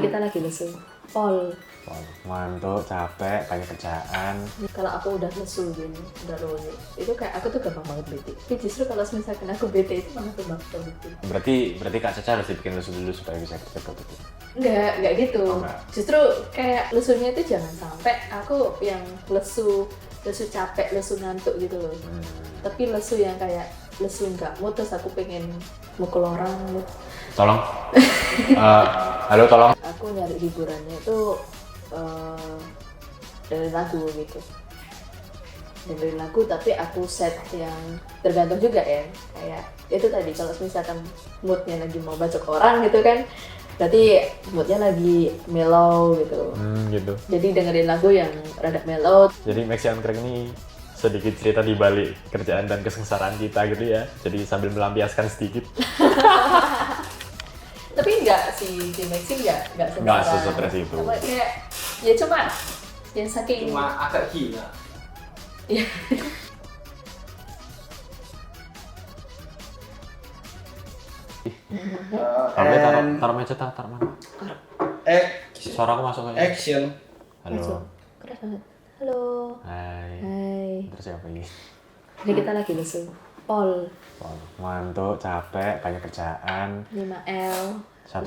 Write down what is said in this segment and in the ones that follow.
kita lagi lesu. Pol. Ngantuk, capek, banyak kerjaan. Kalau aku udah lesu gini, udah loyo, itu kayak aku tuh gampang banget bete. Tapi justru kalau misalkan aku bete itu malah gampang bete. Berarti Kak Caca harus dibikin lesu dulu supaya bisa kerja produktif. Enggak gitu. Oh, enggak. Justru kayak lesunya itu jangan sampai aku yang lesu capek, lesu ngantuk gitu loh. Tapi lesu yang kayak lesu enggak mood, terus aku pengen mukul orang mood. Tolong. Halo, tolong. Aku nyari hiburannya itu dari lagu gitu. Dengerin lagu tapi aku set yang tergantung juga ya. Kayak itu tadi kalau misalkan moodnya lagi mau bacok orang gitu kan, berarti moodnya lagi mellow gitu. Gitu. Jadi dengerin lagu yang rada mellow. Jadi Maxi on Crack ini sedikit cerita di balik kerjaan dan kesengsaraan kita gitu ya. Jadi sambil melampiaskan sedikit. Tapi enggak sih, di Maxi enggak sestres itu. Apa, kayak ya cuma yang saking agak gila. ya. Tapi taruh meja, taruh mana? Suara aku masuk aja. Action. Halo. Keras banget. Halo. Hai. Terus siapa ini? Jadi kita lagi lesu. Pol. Ngantuk, capek, banyak kerjaan. 5L. 1.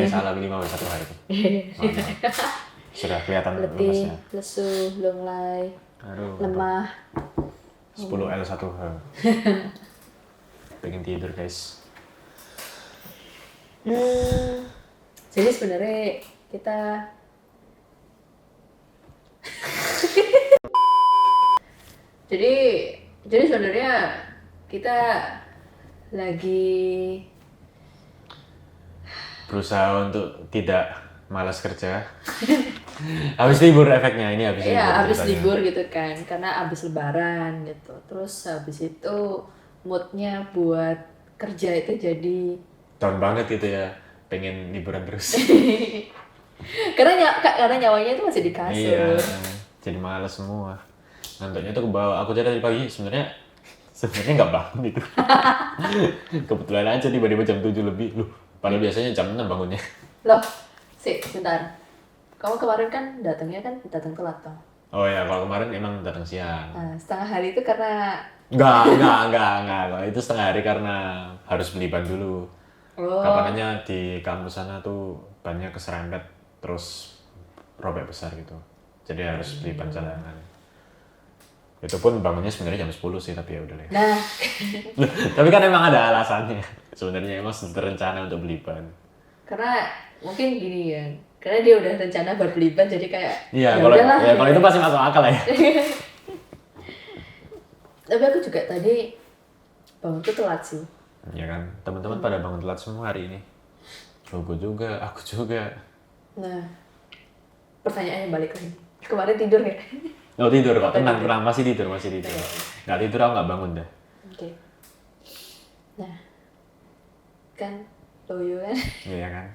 Salah 5 1 hari. Maaf. Sudah kelihatan Letih, lemesnya. lesu, lunglai, Aduh. lemah. 10L 1H. Pengen tidur guys. Jadi sebenarnya kita jadi sebenarnya kita lagi Berusaha untuk tidak malas kerja. Habis libur efeknya ini habis libur. ya habis ceritanya. libur gitu kan, karena habis lebaran gitu. Terus habis itu moodnya buat kerja itu jadi Down banget gitu ya. Pengen liburan terus. karena nyawanya itu masih di kasur. Iya. Jadi malas semua. Ngantuknya tuh ke bawah. Aku tadi pagi sebenarnya nggak bangun itu. Kebetulan aja tiba-tiba jam 7 lebih. Loh, padahal biasanya jam 6 bangunnya. Loh, bentar. Kamu kemarin kan datang telat toh. Oh ya, kalau kemarin emang datang siang. Nah, setengah hari itu karena Enggak. Kalau itu setengah hari karena harus beli ban dulu. Kapannya di kampus sana tuh bannya keserempet terus robek besar gitu. Jadi harus beli ban cadangan. Itu pun bangunnya sebenarnya jam 10 sih, tapi ya udah lah. Nah, Tapi kan emang ada alasannya. Sebenarnya emang terencana untuk beli ban. karena mungkin gini ya. Karena dia udah rencana buat beli ban jadi kayak Iya, udahlah, kalau itu pasti masuk akal ya. Tapi aku juga tadi bangun tuh telat sih. Ya kan, teman-teman pada bangun telat semua hari ini. Aku juga. Nah, pertanyaannya balik lagi. Kemarin tidur nggak? Oh tidur kok, tenang, masih tidur. Nggak tidur aku nggak bangun dah. Oke. Nah, kan loyo kan? Iya kan.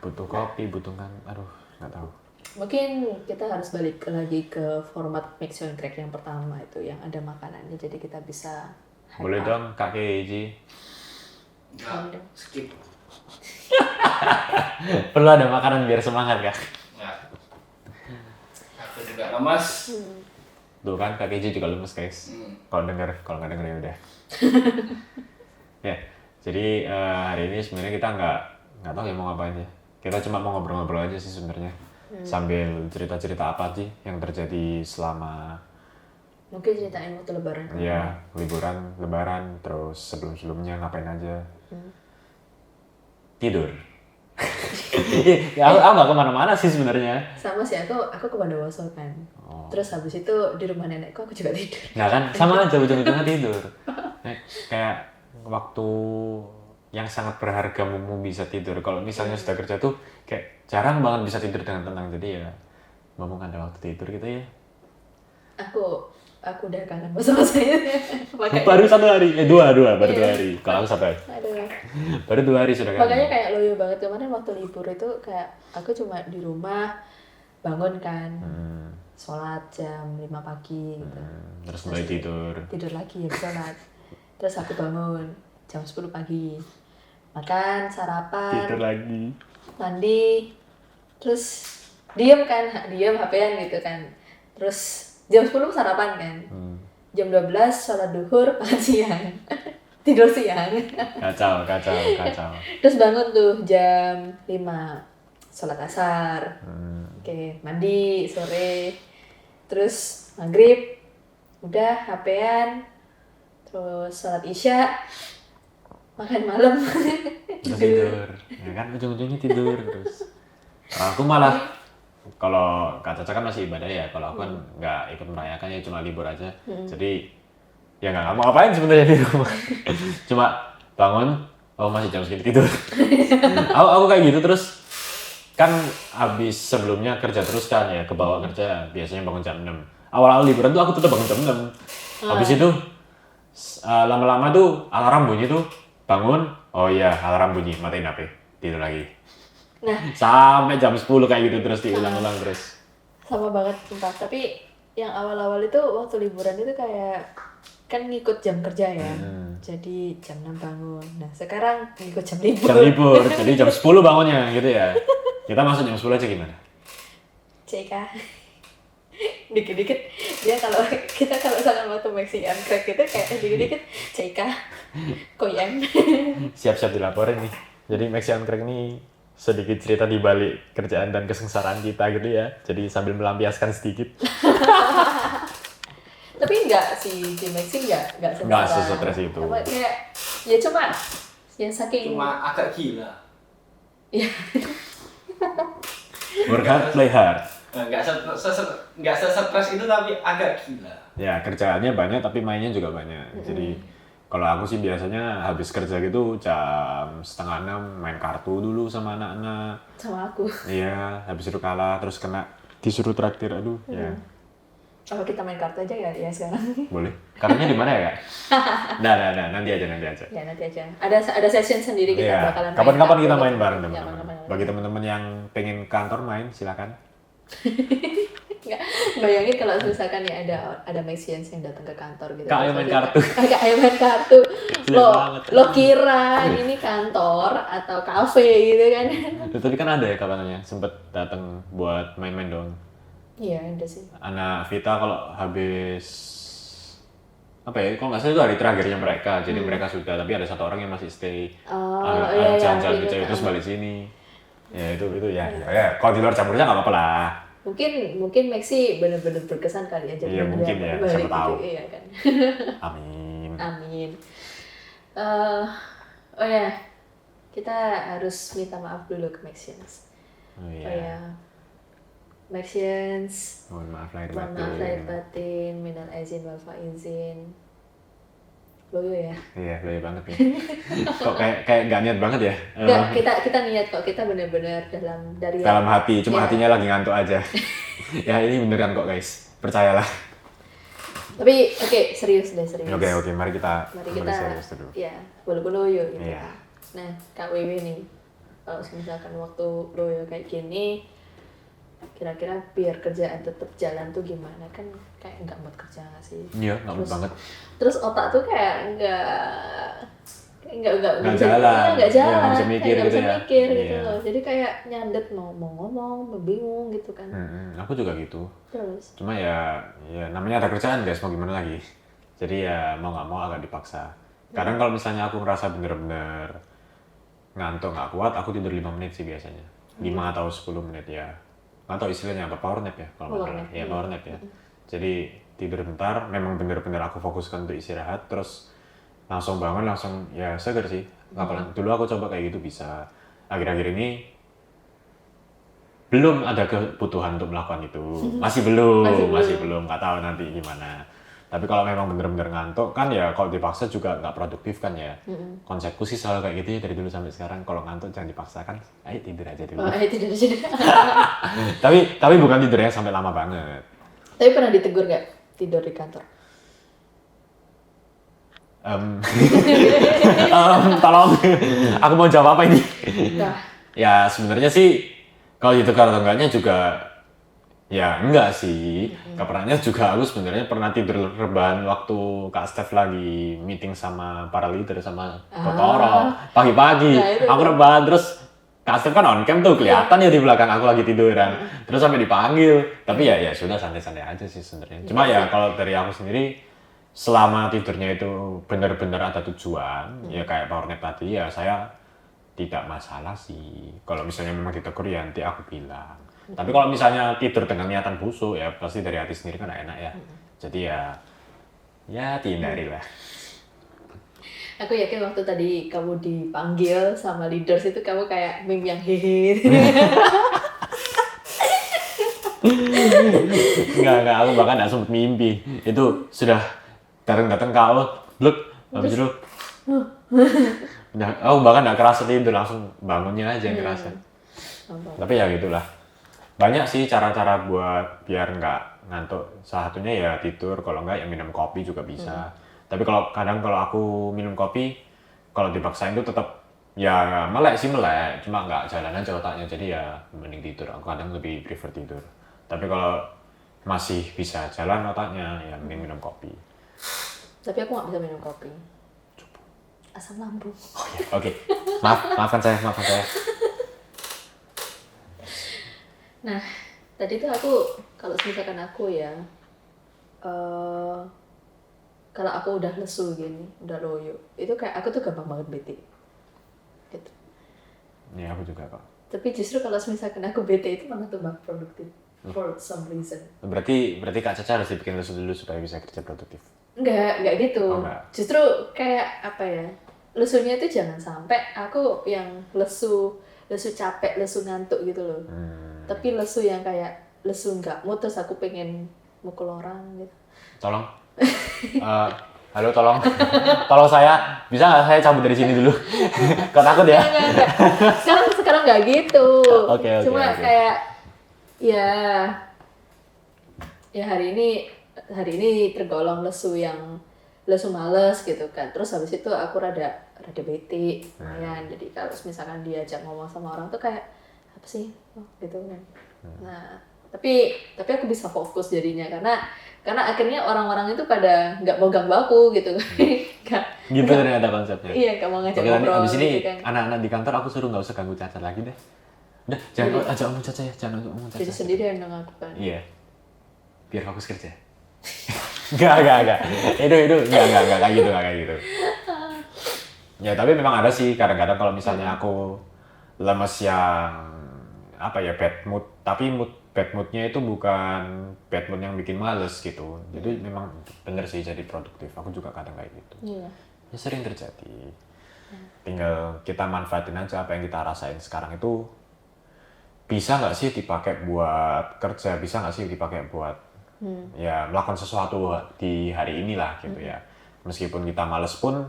Butuh kopi, aduh, nggak tahu. Mungkin kita harus balik lagi ke format Mix on Crack yang pertama itu yang ada makanannya, jadi kita bisa Boleh dong, Kak Keiji. Nggak, skip. Perlu ada makanan biar semangat Kak. Nggak. Aku juga lemas. Tuh kan, Kak Keiji juga lemes guys. Kalau nggak denger ya udah. Ya, jadi hari ini sebenarnya kita nggak tahu ya mau ngapain ya. Kita cuma mau ngobrol-ngobrol aja sih sebenarnya. Sambil cerita-cerita apa sih yang terjadi selama mungkin ceritain waktu lebaran. ya liburan, lebaran, terus sebelumnya ngapain aja. Tidur. Ya, aku nggak kemana-mana sih sebenarnya. Sama sih, aku ke Bondowoso kan. Terus habis itu di rumah nenekku aku juga tidur. Nah kan sama aja ujung-ujungnya tidur. Kayak waktu yang sangat berharga mu bisa tidur. Kalau misalnya sudah kerja tuh kayak jarang banget bisa tidur dengan tenang. Jadi ya ngomong ada waktu tidur gitu ya. Aku udah kangen masa-masanya. Baru 1 hari, baru 2 hari. Kalau aku 1 hari. Aduh. Baru 2 hari sudah kangen. Makanya kayak loyo banget kemarin waktu libur itu kayak aku cuma di rumah bangun kan. Sholat jam 5 pagi gitu. Terus mulai tidur Lagi ya sholat. Terus aku bangun jam 10 pagi. makan, sarapan, Tidur lagi. mandi, terus diem HP-an gitu kan. Terus jam 10 sarapan kan. Jam 12 sholat duhur, makan siang. Tidur siang. Kacau. Terus bangun tuh jam 5 sholat asar. Oke, mandi sore. Terus maghrib udah HP-an. Terus sholat isya. Makan malam. Terus tidur. Ya kan ujung-ujungnya tidur terus. Aku malah kalau Kak Caca kan masih ibadah ya, kalau aku kan nggak ikut merayakan ya, cuma libur aja. Jadi ya nggak mau ngapain sebenarnya di rumah. Cuma bangun, oh masih jam segini tidur. aku kayak gitu terus kan abis sebelumnya kerja terus kan ya, ke bawah kerja biasanya bangun jam 6. Awal-awal liburan tuh aku tetap bangun jam 6. Habis itu lama-lama tuh alarm bunyi tuh, bangun, oh iya alarm bunyi, matiin HP, tidur lagi. Nah, Sampai jam 10 kayak gitu terus diulang-ulang terus. sama banget sumpah. Tapi yang awal-awal itu waktu liburan itu kayak kan ngikut jam kerja ya. Jadi jam 6 bangun. Nah, sekarang ngikut jam libur. Jam libur, jadi jam 10 bangunnya gitu ya. Kita masuk jam 10 aja gimana? CK. Dikit-dikit dia kalau misalkan waktu Maxi Crack itu kayak dikit-dikit CK koyang. Siap-siap dilaporin nih. Jadi Maxi on Crack ini sedikit cerita di balik kerjaan dan kesengsaraan kita gitu ya. Jadi sambil melampiaskan sedikit. Tapi enggak sih, di Maxi enggak sestress itu. Apa, kayak ya cuma yang saking Cuma agak gila. ya Work hard, play hard. Nggak se-stres itu tapi agak gila. Ya kerjaannya banyak tapi mainnya juga banyak. Jadi kalau aku sih biasanya habis kerja gitu jam 5:30 main kartu dulu sama anak-anak. sama aku. Iya, habis itu kalah terus kena disuruh traktir, aduh ya. Kalau kita main kartu aja ya sekarang. Boleh. Kartunya di mana ya, Kak? Nah, nanti aja. Ya nanti aja. Ada session sendiri kita Iya. bakalan main Kapan-kapan kartu kita gitu. main bareng Ya, teman-teman. kapan-kapan. Bagi teman-teman yang pengen kantor main, silakan. Nggak, bayangin kalau misalkan ya ada Maxians yang datang ke kantor gitu. Kak, ayo main kartu. Kak, ayo main kartu. Jelek banget. Lo kira ini kantor atau kafe gitu kan? Tapi kan ada ya kawannya sempet datang buat main-main doang. Iya, ada sih. Anak Vita kalau habis apa ya, kalau nggak salah itu hari terakhirnya mereka, jadi mereka sudah, tapi ada satu orang yang masih stay Iya, jalan-jalan iya, gitu, iya. terus balik sini. Ya itu ya kalau di luar campurnya nggak apa-apa lah. Mungkin Maxi bener-bener berkesan kali ya jadi Iya, mungkin ya, balik siapa tahu. Iya kan. Amin. Amin. Oh ya, kita harus minta maaf dulu ke Maxians. Oh Oh iya. ya, Maxians, Mohon maaf lahir mohon maaf lahir batin. batin, minal aizin wal faizin. Loyo ya. Iya, loyo banget nih. Kok kayak nggak niat banget ya? Enggak, kita niat kok, kita benar-benar dari Dalam hati, cuma Iya. hatinya lagi ngantuk aja. Ya ini beneran kok guys, percayalah. Tapi oke, serius deh, serius. Oke, mari kita Mari kembali kita serius dulu. ya, walaupun loyo gitu. Iya. Nah, Kak Wiwi nih, kalau misalkan waktu loyo kayak gini, kira-kira biar kerjaan tetap jalan tuh gimana? Kan kayak nggak mood kerja nggak sih? Iya, nggak mood banget. Terus otak tuh kayak nggak Nggak bisa- jalan. iya, nggak Iya, jalan, nggak bisa mikir kayak nggak gitu bisa ya. mikir gitu Iya. loh. Jadi kayak nyandet mau ngomong, bingung gitu kan. Aku juga gitu. Terus, Cuma ya namanya ada kerjaan guys, mau gimana lagi. Jadi ya mau nggak mau agak dipaksa. Kadang kalau misalnya aku ngerasa bener-bener ngantuk nggak kuat, aku tidur 5 menit sih biasanya. 5 atau 10 menit ya. Nggak tahu istilahnya apa, power nap ya kalau nggak Power salah. nap, Ya power nap ya. Jadi tidur bentar, memang bener-bener aku fokuskan untuk istirahat, terus langsung bangun, langsung ya seger sih. Apalagi dulu aku coba kayak gitu bisa. Akhir-akhir ini belum ada kebutuhan untuk melakukan itu. Masih belum. Nggak tahu nanti gimana. Tapi kalau memang bener-bener ngantuk kan ya kalau dipaksa juga nggak produktif kan ya. Konsepku sih selalu kayak gitu ya dari dulu sampai sekarang. Kalau ngantuk jangan dipaksakan, ayo tidur aja dulu. tidur aja. Tapi bukan tidurnya sampai lama banget. Tapi pernah ditegur nggak tidur di kantor? Tolong, aku mau jawab apa ini? Nah, Ya sebenarnya sih kalau ditegur atau enggaknya juga Ya enggak sih, kabarnya juga aku sebenarnya pernah tidur rebahan waktu Kak Steph lagi meeting sama para leader sama Totoro pagi-pagi. Nah, itu Aku tuh. rebahan terus Kak Steph kan on cam tuh kelihatan ya di belakang aku lagi tiduran. Terus sampai dipanggil. Tapi ya sudah santai-santai aja sih sebenarnya. Cuma ya kalau dari aku sendiri selama tidurnya itu benar-benar ada tujuan, ya kayak power nap tadi ya saya tidak masalah sih. Kalau misalnya memang ditegur ya nanti aku bilang. Tapi kalau misalnya tidur dengan niatan busuk ya pasti dari hati sendiri kan gak enak ya. Jadi ya dihindari lah. Aku yakin waktu tadi kamu dipanggil sama leaders itu kamu kayak meme yang hehe. Enggak, aku bahkan gak sempet mimpi. Itu sudah datang-datang ke awal, bluk, habis itu udah, aku bahkan gak kerasa tidur, langsung bangunnya aja yang kerasa. Tapi ya gitulah. Banyak sih cara-cara buat biar nggak ngantuk. Salah satunya ya tidur, kalau nggak ya minum kopi juga bisa. Tapi kadang kalau aku minum kopi, kalau dipaksain tuh tetap ya melek sih melek, cuma nggak jalan aja otaknya. Jadi ya mending tidur. Aku kadang lebih prefer tidur. Tapi kalau masih bisa jalan otaknya ya mending minum kopi. Tapi aku nggak bisa minum kopi. Asam lambung. Oh ya, oke. Maafkan saya. Nah, tadi tuh aku, kalau misalkan aku ya, kalau aku udah lesu gini, udah loyo, itu kayak aku tuh gampang banget bete. Gitu. Ya aku juga kok. Tapi justru kalau misalkan aku bete itu malah tambah produktif. For some reason. Berarti Kak Caca harus dibikin lesu dulu supaya bisa kerja produktif. Enggak gitu. Oh, enggak. Justru kayak apa ya, lesunya itu jangan sampai aku yang lesu capek, lesu ngantuk gitu loh. Tapi lesu yang kayak lesu nggak mood terus aku pengen mukul orang gitu. Tolong. Halo, tolong saya, bisa nggak saya cabut dari sini dulu? Kau takut ya? Enggak. Sekarang nggak gitu. Oke. Cuma kayak ya hari ini tergolong lesu yang lesu males gitu kan. Terus habis itu aku rada bete lumayan. Jadi kalau misalkan diajak ngomong sama orang tuh kayak apa sih gitu kan. Nah tapi aku bisa fokus jadinya karena akhirnya orang-orang itu pada nggak mau ganggu aku gitu kan. Gitu ternyata konsepnya. Iya, nggak mau ngajak Oke, ngobrol abis ini gitu kan. anak-anak di kantor aku suruh nggak usah ganggu Caca lagi deh. Udah, jangan ajak ngomong Caca ya, jangan ngomong Caca. Jadi sendirian dong aku kan. Iya. Biar fokus kerja. Enggak. Itu enggak kayak gitu. Ya, tapi memang ada sih kadang-kadang kalau misalnya aku lemes yang apa ya bad mood, tapi bad moodnya itu bukan bad mood yang bikin males gitu. Jadi memang bener sih jadi produktif. Aku juga kadang kayak gitu. Iya. Ya sering terjadi. Tinggal kita manfaatin aja apa yang kita rasain sekarang itu bisa nggak sih dipakai buat kerja, bisa nggak sih dipakai buat ya melakukan sesuatu di hari inilah gitu ya. Meskipun kita males pun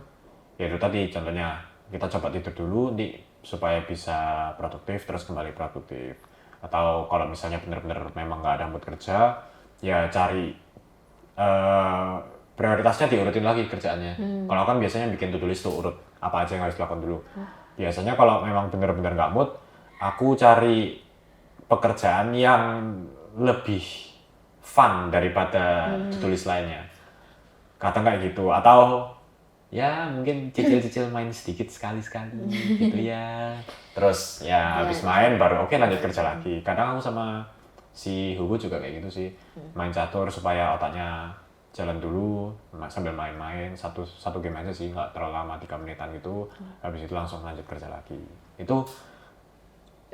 ya itu tadi contohnya kita coba tidur dulu supaya bisa produktif terus kembali produktif. Atau kalau misalnya benar-benar memang nggak ada mood kerja ya cari prioritasnya diurutin lagi kerjaannya. Kalau kan biasanya bikin to-do list tuh urut apa aja yang harus dilakukan dulu. Biasanya kalau memang benar-benar nggak mood, aku cari pekerjaan yang lebih fun daripada to-do list lainnya. Kadang kayak gitu. Atau ya mungkin cicil-cicil main sedikit sekali-sekali gitu ya. Terus ya habis main baru oke lanjut kerja lagi. Kadang aku sama si Hugo juga kayak gitu sih. Main catur supaya otaknya jalan dulu sambil main-main satu game aja sih, nggak terlalu lama 3 menitan gitu. Habis itu langsung lanjut kerja lagi. Itu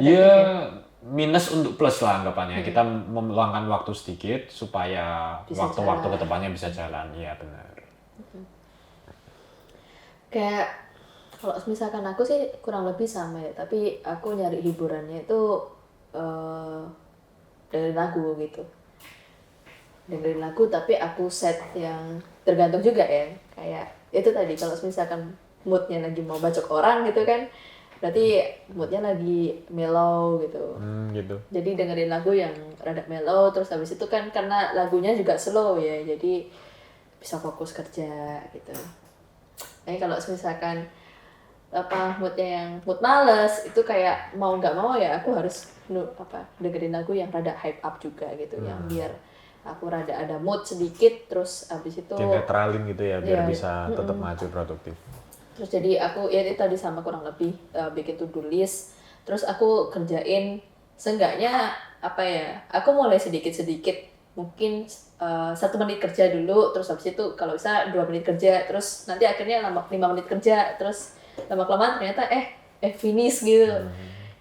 ya minus untuk plus lah anggapannya. Kita meluangkan waktu sedikit supaya waktu-waktu kedepannya bisa jalan. Iya benar. Kayak kalau misalkan aku sih kurang lebih sama ya, tapi aku nyari hiburannya itu dengerin lagu gitu. Dengerin lagu tapi aku set yang tergantung juga ya. Kayak itu tadi kalau misalkan moodnya lagi mau bacok orang gitu kan, berarti moodnya lagi mellow gitu. Gitu. Jadi dengerin lagu yang rada mellow, terus habis itu kan karena lagunya juga slow ya, jadi bisa fokus kerja gitu. Nah kalau misalkan moodnya yang mood males itu kayak mau nggak mau ya aku harus dengerin lagu yang rada hype up juga gitu, yang biar aku rada ada mood sedikit, terus abis itu Netralin gitu ya biar Iya, bisa tetap maju produktif. terus jadi aku ya itu tadi sama kurang lebih bikin to-do list, terus aku kerjain seenggaknya apa ya, aku mulai sedikit-sedikit mungkin 1 menit kerja dulu, terus habis itu kalau bisa 2 menit kerja, terus nanti akhirnya 5 menit kerja, terus lama-kelamaan ternyata finish gitu.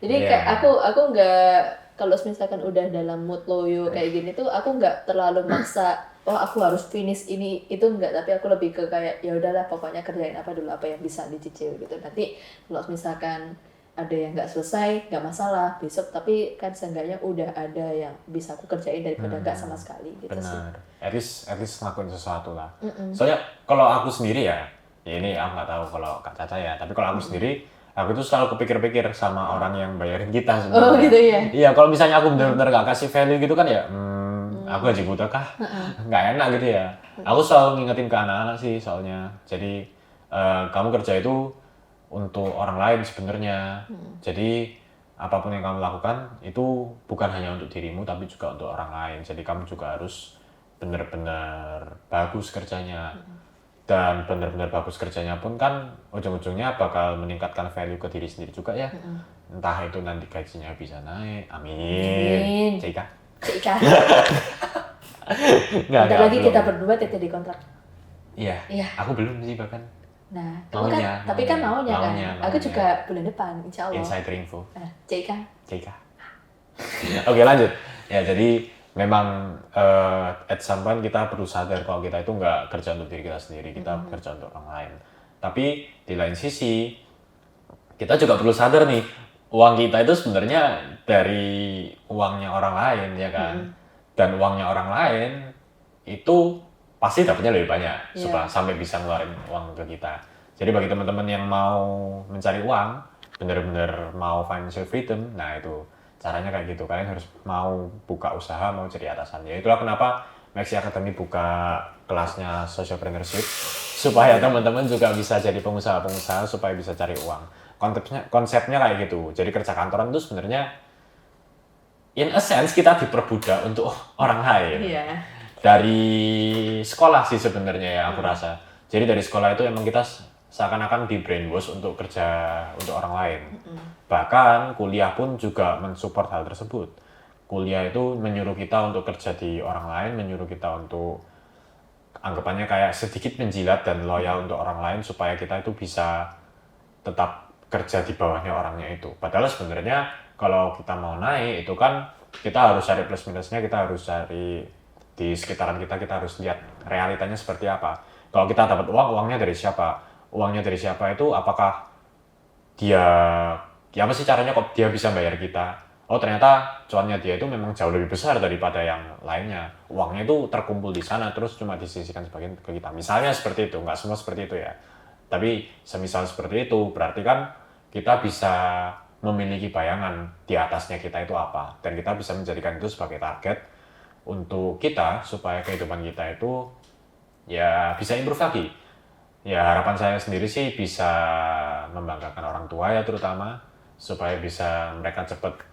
Jadi kayak aku nggak, kalau misalkan udah dalam mood loyo kayak gini tuh aku nggak terlalu maksa oh aku harus finish ini itu enggak, tapi aku lebih ke kayak ya udahlah pokoknya kerjain apa dulu apa yang bisa dicicil gitu, nanti kalau misalkan ada yang nggak selesai nggak masalah besok, tapi kan seenggaknya udah ada yang bisa aku kerjain daripada nggak sama sekali gitu sih. Benar, at least ngelakuin sesuatu lah. Soalnya kalau aku sendiri ya ini aku nggak tahu kalau Kak Caca ya, tapi kalau aku sendiri aku tuh selalu kepikir-pikir sama orang yang bayarin kita sebenarnya. Oh gitu ya. Iya, kalau misalnya aku benar-benar nggak kasih value gitu kan ya, aku gaji buta kah? Nggak enak gitu ya. Aku selalu ngingetin ke anak-anak sih soalnya. Jadi kamu kerja itu untuk orang lain sebenarnya. Jadi apapun yang kamu lakukan itu bukan hanya untuk dirimu tapi juga untuk orang lain. Jadi kamu juga harus benar-benar bagus kerjanya. Dan benar-benar bagus kerjanya pun kan ujung-ujungnya bakal meningkatkan value ke diri sendiri juga ya. Entah itu nanti gajinya bisa naik, amin. Cika. Bentar lagi belum. kita berdua di kontrak. Iya. Iya. Aku belum sih bahkan. Nah, kamu kan, tapi kan maunya kan. Aku juga bulan depan, insya Allah. Insider info. Cika. Oke, lanjut. Ya, jadi memang at some point kita perlu sadar kalau kita itu nggak kerja untuk diri kita sendiri, kita kerja untuk orang lain. Tapi di lain sisi, kita juga perlu sadar nih, uang kita itu sebenarnya dari uangnya orang lain, ya kan? Dan uangnya orang lain itu pasti dapatnya lebih banyak supaya sampai bisa ngeluarin uang ke kita. Jadi bagi teman-teman yang mau mencari uang, bener-bener mau financial freedom, nah itu caranya kayak gitu. Kalian harus mau buka usaha, mau jadi atasan. Ya itulah kenapa Maxi Academy buka kelasnya socialpreneurship, supaya teman-teman juga bisa jadi pengusaha-pengusaha, supaya bisa cari uang. Konsepnya kayak gitu. Jadi kerja kantoran itu sebenarnya in a sense kita diperbudak untuk orang lain. Dari sekolah sih sebenarnya ya aku rasa. Jadi dari sekolah itu emang kita seakan-akan di brainwash untuk kerja untuk orang lain. Bahkan kuliah pun juga mensupport hal tersebut. Kuliah itu menyuruh kita untuk kerja di orang lain, menyuruh kita untuk anggapannya kayak sedikit menjilat dan loyal untuk orang lain supaya kita itu bisa tetap kerja di bawahnya orangnya itu. Padahal sebenarnya kalau kita mau naik itu kan kita harus cari plus minusnya, kita harus cari di sekitaran kita harus lihat realitanya seperti apa. Kalau kita dapat uang, uangnya dari siapa? Uangnya dari siapa itu apakah dia, ya apa sih caranya kok dia bisa bayar kita? Oh ternyata cuannya dia itu memang jauh lebih besar daripada yang lainnya. Uangnya itu terkumpul di sana terus cuma disisihkan sebagian ke kita. Misalnya seperti itu, nggak semua seperti itu ya. Tapi semisal seperti itu berarti kan kita bisa memiliki bayangan di atasnya kita itu apa. Dan kita bisa menjadikan itu sebagai target untuk kita supaya kehidupan kita itu ya bisa improve lagi. Ya harapan saya sendiri sih bisa membanggakan orang tua ya terutama, supaya bisa mereka cepet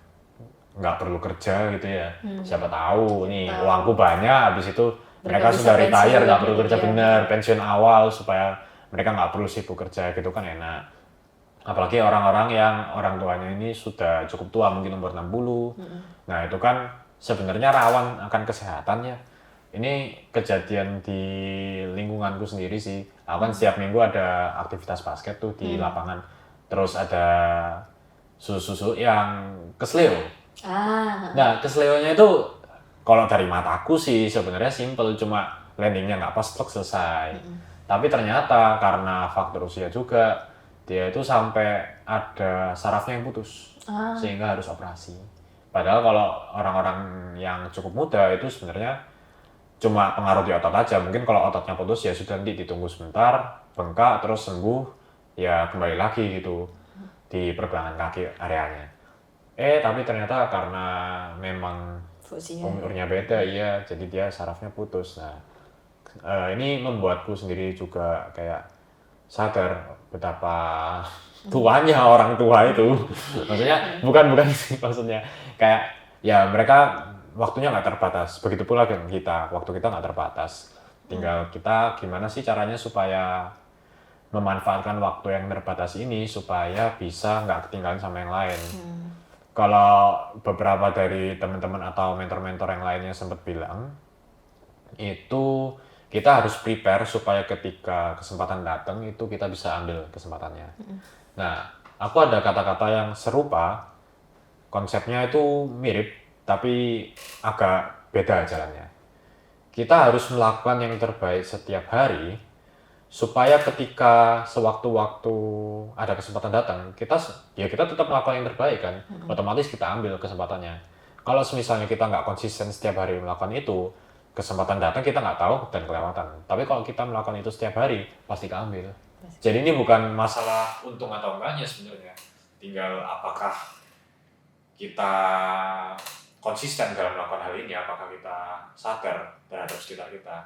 nggak perlu kerja gitu ya. Siapa tahu nih uangku banyak, habis itu mereka sudah retire nggak perlu kerja bener, pensiun awal supaya mereka nggak perlu sibuk kerja gitu kan enak. Apalagi orang-orang yang orang tuanya ini sudah cukup tua, mungkin umur 60. Nah itu kan sebenarnya rawan akan kesehatannya. Ini kejadian di lingkunganku sendiri sih. Aku kan setiap minggu ada aktivitas basket tuh di lapangan. Terus ada susu-susu yang kesleo. Nah kesleonya itu kalau dari mataku sih sebenarnya simple, cuma landingnya nggak pas, selesai. Tapi ternyata karena faktor usia juga, dia itu sampai ada sarafnya yang putus, sehingga harus operasi. Padahal kalau orang-orang yang cukup muda itu sebenarnya cuma pengaruh di otot aja. Mungkin kalau ototnya putus ya sudah, nanti ditunggu sebentar, bengkak, terus sembuh, ya kembali lagi gitu di pergelangan kaki areanya. Tapi ternyata karena memang umurnya beda, ya jadi dia sarafnya putus. Nah, ini membuatku sendiri juga kayak sadar betapa tuanya orang tua itu. Maksudnya bukan sih, maksudnya kayak ya mereka waktunya nggak terbatas. Begitu pula dengan kita, waktu kita nggak terbatas. Tinggal kita gimana sih caranya supaya memanfaatkan waktu yang terbatas ini supaya bisa nggak ketinggalan sama yang lain. Kalau beberapa dari teman-teman atau mentor-mentor yang lainnya sempat bilang, itu kita harus prepare supaya ketika kesempatan datang itu kita bisa ambil kesempatannya. Nah, aku ada kata-kata yang serupa, konsepnya itu mirip, tapi agak beda jalannya. Kita harus melakukan yang terbaik setiap hari, supaya ketika sewaktu-waktu ada kesempatan datang, kita tetap melakukan yang terbaik kan, otomatis kita ambil kesempatannya. Kalau misalnya kita nggak konsisten setiap hari melakukan itu, kesempatan datang kita nggak tahu dan kelewatan. Tapi kalau kita melakukan itu setiap hari, pasti keambil. Jadi ini bukan masalah untung atau enggaknya sebenarnya, tinggal apakah kita konsisten dalam melakukan hal ini, apakah kita sadar terhadap sekitar kita,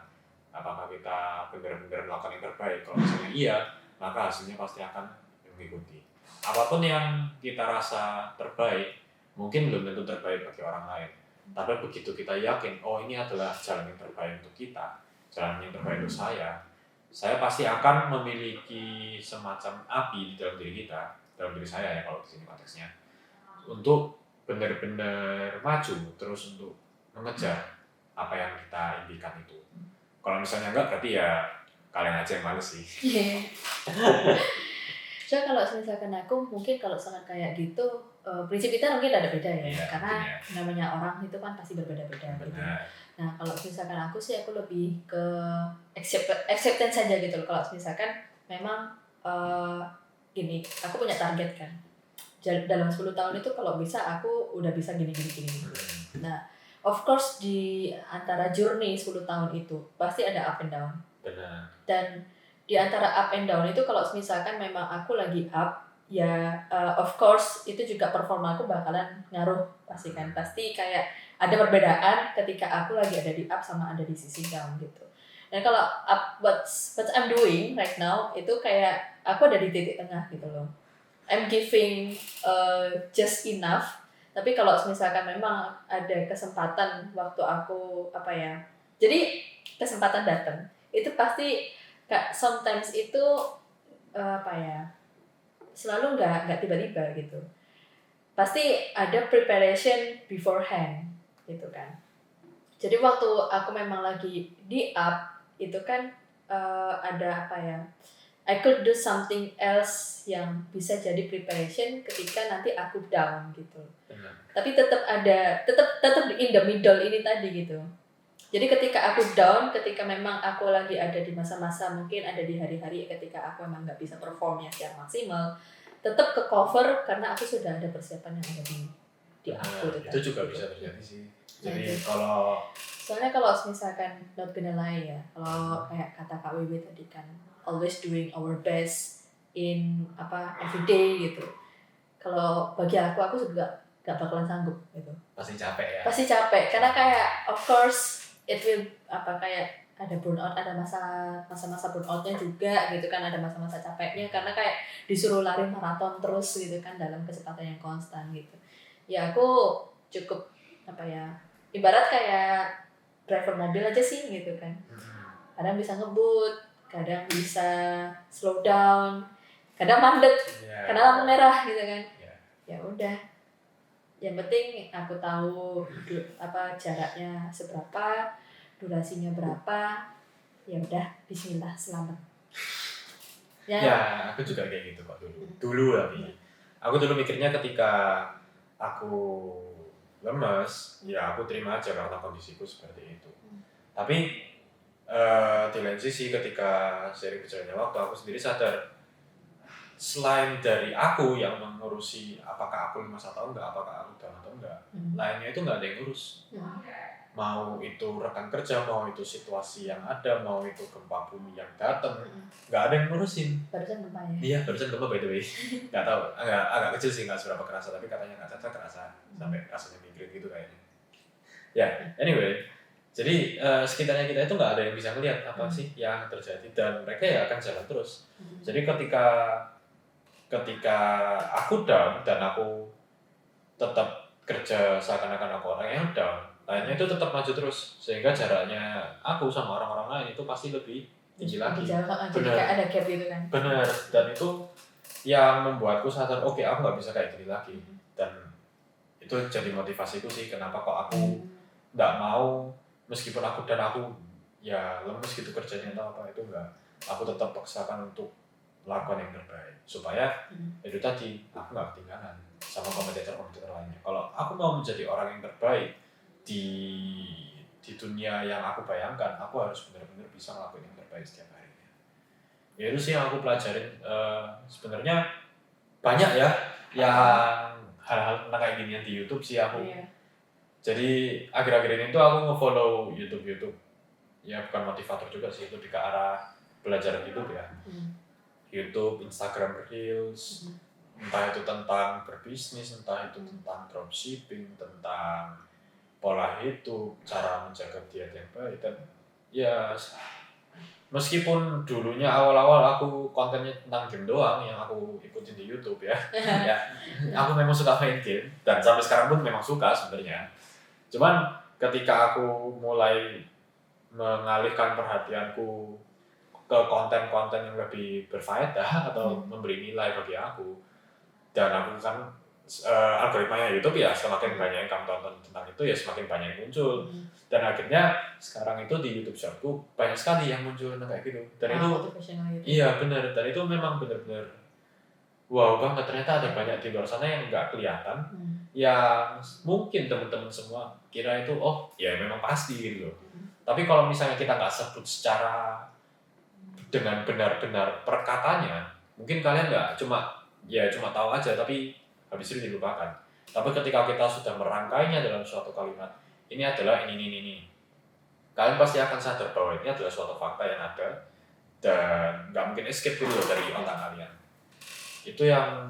apakah kita benar-benar melakukan yang terbaik. Kalau misalnya iya, maka hasilnya pasti akan mengikuti. Apapun yang kita rasa terbaik, mungkin belum tentu terbaik bagi orang lain. Tapi begitu kita yakin, oh ini adalah jalan yang terbaik untuk kita, jalan yang terbaik untuk saya pasti akan memiliki semacam api di dalam diri kita, dalam diri saya ya kalau di sini konteksnya, untuk benar-benar maju terus untuk mengejar apa yang kita impikan itu. Kalau misalnya enggak, berarti ya kalian aja yang males sih. So kalau misalkan aku mungkin kalau sangat kayak gitu, prinsip kita mungkin ada beda ya, Iya, karena mungkin ya. namanya orang itu kan pasti berbeda-beda gitu. Benar. Nah kalau misalkan aku sih, aku lebih ke acceptance saja gitu loh. Kalau misalkan memang gini, aku punya target kan, dalam 10 tahun itu kalau bisa aku udah bisa gini. Nah of course di antara journey 10 tahun itu pasti ada up and down. Benar. Dan di antara up and down itu kalau misalkan memang aku lagi up, ya of course itu juga performa aku bakalan ngaruh pasti kan. Pasti kayak ada perbedaan ketika aku lagi ada di up sama ada di sisi down gitu. Dan kalau up, what I'm doing right now itu kayak aku ada di titik tengah gitu loh. I'm giving just enough. Tapi kalau misalkan memang ada kesempatan waktu aku jadi kesempatan datang itu pasti sometimes itu selalu nggak tiba-tiba gitu. Pasti ada preparation beforehand gitu kan. Jadi waktu aku memang lagi di up itu kan ada I could do something else yang bisa jadi preparation ketika nanti aku down gitu. Benar. Tapi tetap in the middle ini tadi gitu. Jadi ketika aku down, ketika memang aku lagi ada di masa-masa, mungkin ada di hari-hari ketika aku memang nggak bisa performnya secara maksimal, tetap ke cover karena aku sudah ada persiapan yang ada di aku. Itu juga bisa terjadi sih. Jadi soalnya kalau misalkan not gonna lie ya, kalau kayak kata Kak Wiwi tadi kan, always doing our best in everyday gitu. Kalau bagi aku juga gak bakalan sanggup gitu. Pasti capek ya. Pasti capek karena kayak of course it will kayak ada burnout, ada masa-masa burnoutnya juga gitu kan, ada masa-masa capeknya karena kayak disuruh lari maraton terus gitu kan dalam kecepatan yang konstan gitu. Ya aku cukup ibarat kayak driver mobil aja sih gitu kan. Kadang bisa ngebut, kadang bisa slow down, kadang mandek, kadang lampu merah gitu kan. Ya udah, yang penting aku tahu jaraknya seberapa, durasinya berapa, ya udah bismillah selamat. Ya aku juga kayak gitu kok dulu tapi aku dulu mikirnya ketika aku lemes, ya aku terima aja karena kondisiku seperti itu. Tapi di lain sisi ketika seiring berjalannya waktu aku sendiri sadar, selain dari aku yang mengurusi apakah aku lemas atau enggak, apakah aku down atau enggak, lainnya itu nggak ada yang ngurus. Mau itu rekan kerja, mau itu situasi yang ada, mau itu gempa bumi yang datang, nggak ada yang ngurusin. Barusan gempa ya? Iya, barusan gempa by the way. Nggak tahu, agak kecil sih, nggak seberapa kerasa, tapi katanya nggak kerasa sampai rasanya migrain gitu kayaknya. Ya, anyway, jadi sekitarnya kita itu nggak ada yang bisa melihat apa sih yang terjadi dan mereka ya akan jalan terus. Jadi ketika ketika aku down dan aku tetap kerja seakan-akan aku orang yang down, lainnya itu tetap maju terus sehingga jaraknya aku sama orang-orang lain itu pasti lebih tinggi lagi. Jauh, jadi Benar. kayak ada gap gitu kan. Benar, dan itu yang membuatku sadar oke, aku nggak bisa kayak gini lagi, dan itu jadi motivasiku sih kenapa kok aku nggak mau meskipun aku ya lemes gitu kerjanya atau apa itu enggak, aku tetap paksakan untuk lakukan yang terbaik supaya itu tadi aku nggak ketinggalan sama kompetitor lainnya. Kalau aku mau menjadi orang yang terbaik di dunia yang aku bayangkan, aku harus benar-benar bisa ngelakuin yang terbaik setiap harinya. Ya itu sih yang aku pelajarin. Sebenarnya banyak ya yang hal-hal tentang kayak ginian di YouTube sih aku. Jadi akhir-akhir ini tuh aku nge-follow YouTube ya, bukan motivator juga sih, lebih ke arah belajar hidup ya. YouTube, Instagram Reels, entah itu tentang berbisnis, entah itu tentang dropshipping, tentang pola hidup, cara menjaga diet yang baik. Dan ya meskipun dulunya awal-awal aku kontennya tentang game doang yang aku ikutin di YouTube ya, ya aku memang suka main game dan sampai sekarang pun memang suka sebenarnya. Cuman ketika aku mulai mengalihkan perhatianku ke konten-konten yang lebih berfaedah atau memberi nilai bagi aku, dan aku kan algoritmanya YouTube ya, semakin banyak yang kamu tonton tentang itu ya semakin banyak yang muncul, dan akhirnya sekarang itu di YouTube Shortku banyak sekali yang muncul kayak gitu, dan itu iya benar, dan itu memang benar-benar wow banget, ternyata ada banyak di luar sana yang nggak kelihatan, yang mungkin teman-teman semua kira itu oh ya memang pasti gitu loh. Tapi kalau misalnya kita nggak sebut secara dengan benar-benar perkataannya, mungkin kalian nggak cuma tahu aja tapi habis itu dilupakan. Tapi ketika kita sudah merangkainya dalam suatu kalimat, ini adalah ini, kalian pasti akan sadar bahwa ini adalah suatu fakta yang ada dan nggak mungkin escape dulu dari otak kalian. Itu yang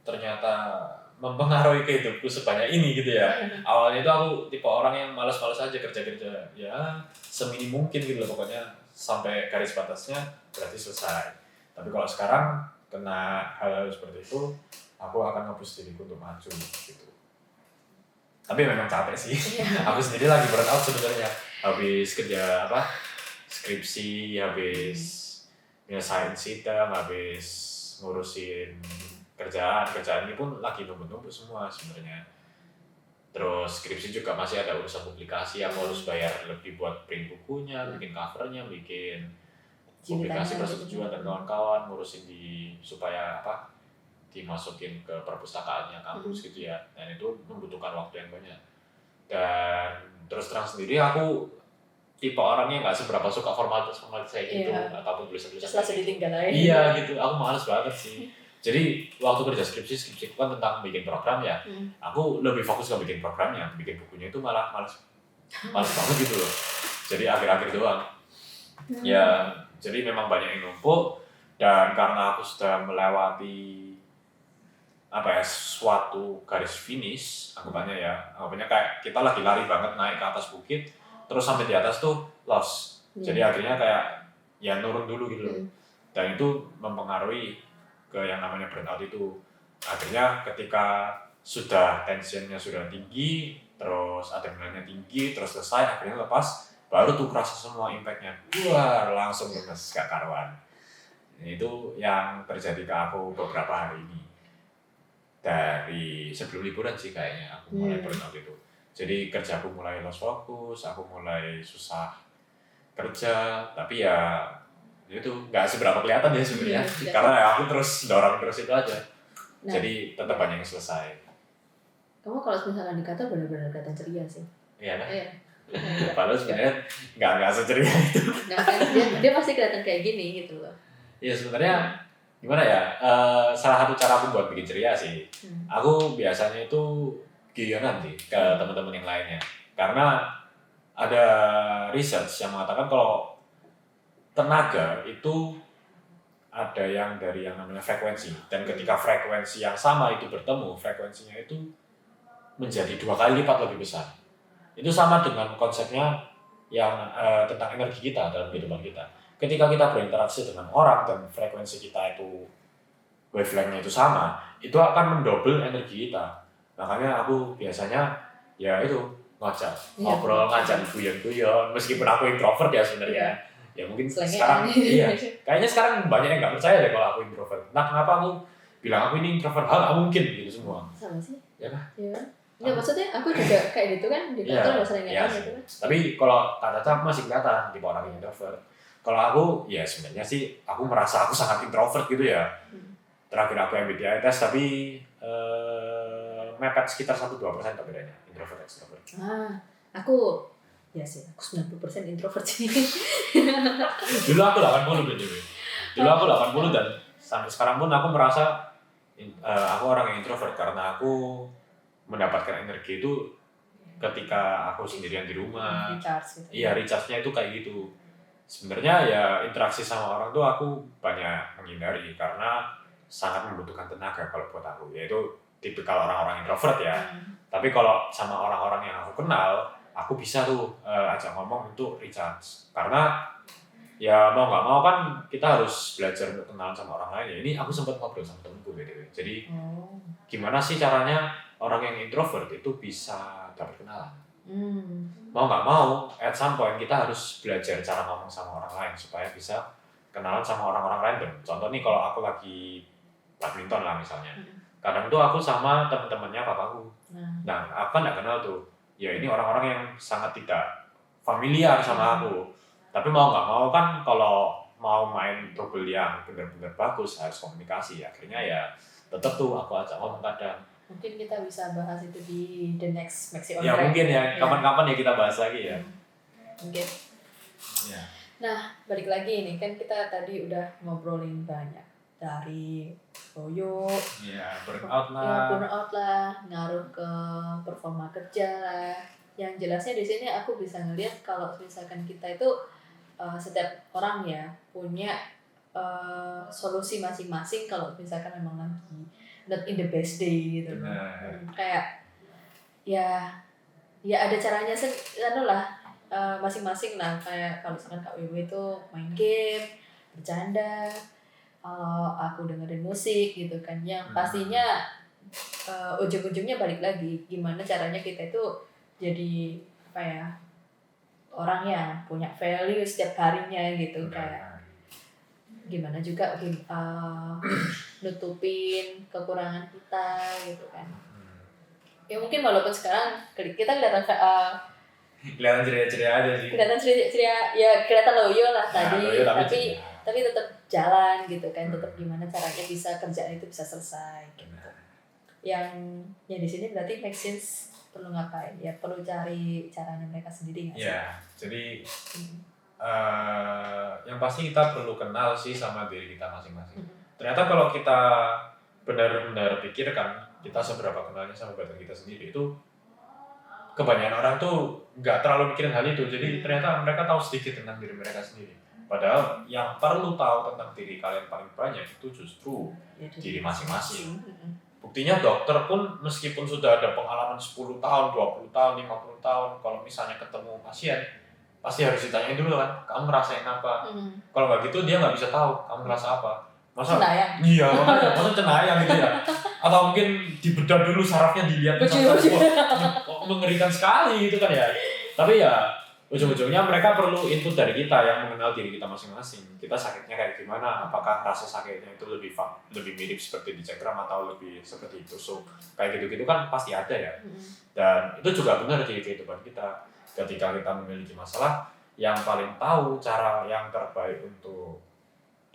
ternyata mempengaruhi hidupku sebanyak ini gitu ya. Awalnya itu aku tipe orang yang malas-malas aja kerja-kerja ya seminim mungkin gitu loh, pokoknya sampai garis batasnya berarti selesai. Tapi kalau sekarang kena hal seperti itu, aku akan nge-push diriku untuk maju gitu. Tapi memang capek sih. Aku sendiri lagi burn out sebenarnya. Habis kerja skripsi, habis nyelesain sidang, habis ngurusin kerjaan ini pun lagi numpuk semua sebenarnya. Terus skripsi juga masih ada urusan publikasi, aku harus bayar lebih buat print bukunya, bikin covernya, bikin publikasi persetujuan dan kawan-kawan, ngurusin supaya dimasukin ke perpustakaannya kampus gitu ya. Dan itu membutuhkan waktu yang banyak. Dan terus terang sendiri aku tipe orangnya nggak seberapa suka formalitas kayak gitu, ataupun tulisan-tulisan langsung ditinggal aja. Iya gitu, aku males banget sih. Jadi waktu kerja skripsi kan tentang bikin program ya, aku lebih fokus ke bikin programnya, bikin bukunya itu malah males banget gitu loh. Jadi akhir-akhir doang. Ya, jadi memang banyak yang numpuk, dan karena aku sudah melewati suatu garis finish, anggapannya kayak kita lagi lari banget naik ke atas bukit, terus sampai di atas tuh lost. Jadi akhirnya kayak ya nurun dulu gitu loh. Dan itu mempengaruhi ke yang namanya burnout itu. Akhirnya ketika sudah tensionnya sudah tinggi, terus adrenalinnya tinggi, terus selesai, akhirnya lepas, baru tuh kerasa semua impactnya. Wah, langsung lemes gak karuan. Itu yang terjadi ke aku beberapa hari ini. Dari sebelum liburan sih kayaknya aku mulai burnout itu. Jadi kerjaku mulai lost fokus, aku mulai susah kerja, tapi ya itu nggak seberapa kelihatan ya sebenarnya, karena aku terus dorong terus itu aja. Jadi tetap banyak yang selesai. Kamu kalau misalnya dikata benar-benar kelihatan ceria sih. Iya kan? Padahal sebenarnya nggak seceria itu. Nah kan dia pasti kelihatan kayak gini gitu loh. Iya sebenarnya gimana ya? Salah satu cara aku buat bikin ceria sih. Aku biasanya itu guyonan sih ke teman-teman yang lainnya. Karena ada research yang mengatakan kalau tenaga itu ada yang dari yang namanya frekuensi, dan ketika frekuensi yang sama itu bertemu, frekuensinya itu menjadi 2 kali lipat lebih besar. Itu sama dengan konsepnya yang tentang energi kita dalam kehidupan kita. Ketika kita berinteraksi dengan orang dan frekuensi kita itu wavelength-nya itu sama, itu akan mendouble energi kita. Makanya aku biasanya ya itu ngajak ngobrol, ngajak guyon-guyon, meskipun aku introvert ya sebenarnya. Ya mungkin sekarang iya, kayaknya sekarang banyak yang nggak percaya deh kalau aku introvert. Nah kenapa aku bilang aku ini introvert? Hal nggak mungkin gitu semua. Sama sih. Ya kan? Iya. Ya maksudnya aku juga kayak gitu kan di kantor sering kayak gitu kan. Tapi kalau Kak Caca masih kelihatan tipe orang yang introvert. Kalau aku ya sebenarnya sih aku merasa aku sangat introvert gitu ya. Terakhir aku MBTI tes tapi mepet sekitar 1-2% tak bedanya introvert extrovert. Aku ya sih, aku 90% introvert sih. Dulu aku 80 BTW. Dulu aku 80 dan sampai sekarang pun aku merasa aku orang yang introvert karena aku mendapatkan energi itu ketika aku sendirian di rumah. Recharge gitu. Iya, recharge-nya itu kayak gitu. Sebenarnya ya interaksi sama orang tuh aku banyak menghindari karena sangat membutuhkan tenaga kalau buat aku. Yaitu tipikal orang-orang introvert ya. Tapi kalau sama orang-orang yang aku kenal, aku bisa tuh ajak ngomong untuk recharge. Karena ya mau nggak mau kan kita harus belajar untuk kenalan sama orang lain. Ya, ini aku sempat ngobrol sama temenku BTW. Jadi gimana sih caranya orang yang introvert itu bisa dapat kenalan? Mau nggak mau, at some point kita harus belajar cara ngomong sama orang lain supaya bisa kenalan sama orang-orang random. Contoh nih kalau aku lagi badminton lah misalnya, kadang tuh aku sama teman-temannya papaku. Nah, aku kan nggak kenal tuh. Ya ini orang-orang yang sangat tidak familiar sama aku. Tapi mau nggak mau kan kalau mau main double yang benar-benar bagus harus komunikasi. Akhirnya ya tetap tuh aku ajak ngomong kadang. Mungkin kita bisa bahas itu di the next Maxi on Ya Track. mungkin ya, kapan-kapan ya kita bahas lagi ya. Mungkin. Ya. Nah, balik lagi nih kan kita tadi udah ngobrolin banyak dari loyo, Burnout burnout lah, ngaruh ke performa kerja lah. Yang jelasnya di sini aku bisa ngelihat kalau misalkan kita itu setiap orang ya punya solusi masing-masing kalau misalkan memang lagi not in the best day gitu. Kayak ya ada caranya masing-masing lah. Kayak kalau misalkan Kak Wiwi itu main game, bercanda, kalau aku dengerin musik gitu kan, yang pastinya ujung-ujungnya balik lagi gimana caranya kita itu jadi apa ya, orang yang punya value setiap harinya gitu. Kayak gimana juga nutupin kekurangan kita gitu kan. Ya mungkin walaupun sekarang kita kelihatan ceria-ceria aja sih. Kelihatan ceria ya, kelihatan loyo lah tadi, tapi tetap jalan gitu kan. Tetap gimana caranya bisa kerjaan itu bisa selesai gitu. Yang di sini berarti make sense perlu ngapain ya, perlu cari caranya mereka sendiri nggak sih? Ya, jadi yang pasti kita perlu kenal sih sama diri kita masing-masing. Ternyata kalau kita benar-benar pikirkan kita seberapa kenalnya sama badan kita sendiri, itu kebanyakan orang tuh nggak terlalu mikirin hal itu. Jadi ternyata mereka tahu sedikit tentang diri mereka sendiri. Padahal yang perlu tahu tentang diri kalian paling banyak itu justru diri masing-masing. Buktinya dokter pun meskipun sudah ada pengalaman 10 tahun, 20 tahun, 50 tahun, kalau misalnya ketemu pasien pasti harus ditanyain dulu kan, kamu ngerasain apa? Kalau nggak gitu dia nggak bisa tahu kamu ngerasa apa. Masa cenayang? Iya, masa cenayang gitu ya? Atau mungkin dibedah dulu sarafnya dilihat, mengerikan sekali gitu kan ya. Tapi ya ujung-ujungnya mereka perlu input dari kita yang mengenal diri kita masing-masing. Kita sakitnya kayak gimana? Apakah rasa sakitnya itu lebih mirip seperti di diagram atau lebih seperti itu? So kayak gitu-gitu kan pasti ada ya. Dan itu juga benar di kehidupan kita. Ketika kita memiliki masalah, yang paling tahu cara yang terbaik untuk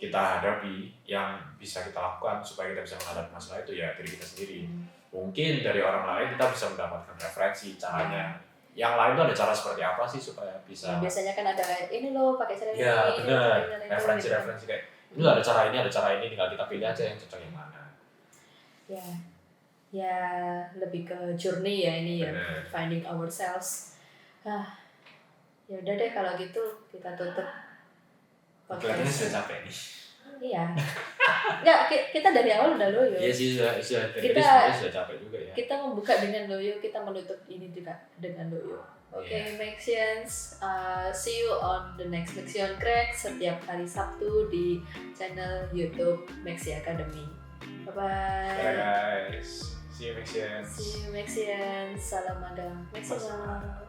kita hadapi, yang bisa kita lakukan supaya kita bisa menghadapi masalah itu ya diri kita sendiri. Mungkin dari orang lain kita bisa mendapatkan referensi caranya. Yang lain itu ada cara seperti apa sih supaya bisa? Biasanya kan ada ini loh pakai cara ini. Ya benar. Referensi kayak ini ada cara ini, tinggal kita pilih aja yang cocok yang mana. Ya lebih ke journey ya ini. Bener. Ya, finding ourselves. Ya udah deh kalau gitu kita tutup. Kelihatannya sudah capek nih. Iya. Enggak, kita dari awal udah loyo. Iya sih, sudah kita sudah capek juga ya. Kita membuka dengan loyo, kita menutup ini juga dengan loyo. Oke, Maxians, see you on the next Maxi on Crack setiap hari Sabtu di channel YouTube Maxi Academy. Bye-bye. Dadah guys. See you next year. See you next year. Salam madang. Masalah.